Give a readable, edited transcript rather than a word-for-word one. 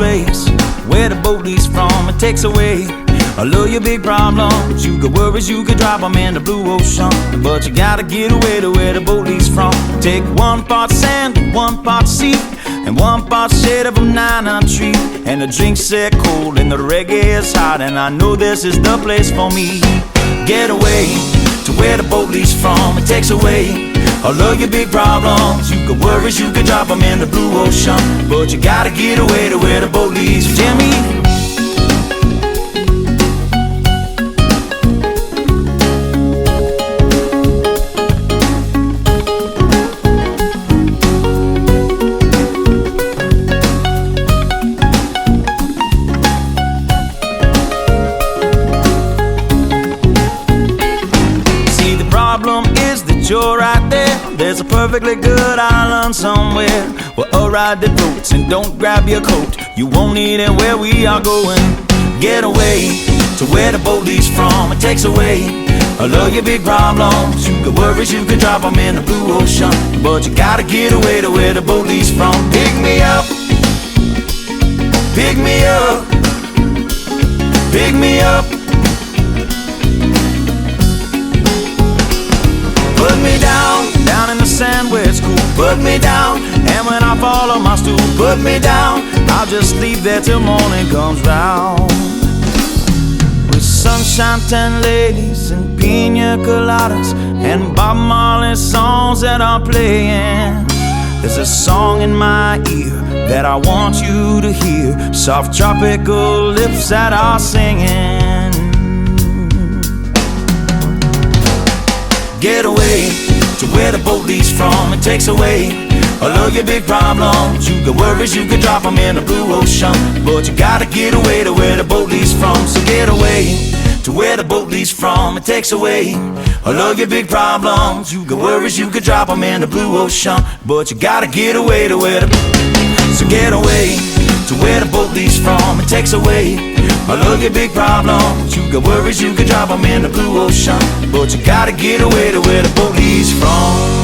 place where the boat leaves from. It takes away all of your big problems. You got worries, you could drop them in the blue ocean, but you gotta get away to where the boat leaves from. Take 1 part sand, 1 part sea, and 1 part shade of a 9 tree. And the drinks set cold and the reggae is hot, and I know this is the place for me. Get away to where the boat leaves from. It takes away all of your big problems. You got worries, you could drop them in the blue ocean, but you gotta get away to where the boat leaves. Jimmy. You're right there, there's a perfectly good island somewhere where a ride that floats, and don't grab your coat, you won't need it where we are going. Get away to where the boat leaves from. It takes away all of your big problems. You got worries, you can drop them in the blue ocean, but you gotta get away to where the boat leaves from. Pick me up, pick me up, pick me up. Put me down, down in the sand where it's cool. Put me down, and when I fall on my stool, put me down. I'll just leave there till morning comes round. With sunshine, 10 ladies, and pina coladas, and Bob Marley songs that are playing. There's a song in my ear that I want you to hear. Soft tropical lips that are singing. Get away to where the boat leaves from. It takes away all of your big problems. You got worries, you can drop them in the blue ocean, but you gotta get away to where the boat leaves from. So get away to where the boat leaves from. It takes away all of your big problems. You got worries, you could drop them in the blue ocean, but you gotta get away to where the... So get away to where the boat leaves from. It takes away all of your big problems. You got worries, you could drop them in the blue ocean, but you gotta get away to where the boat leaves from.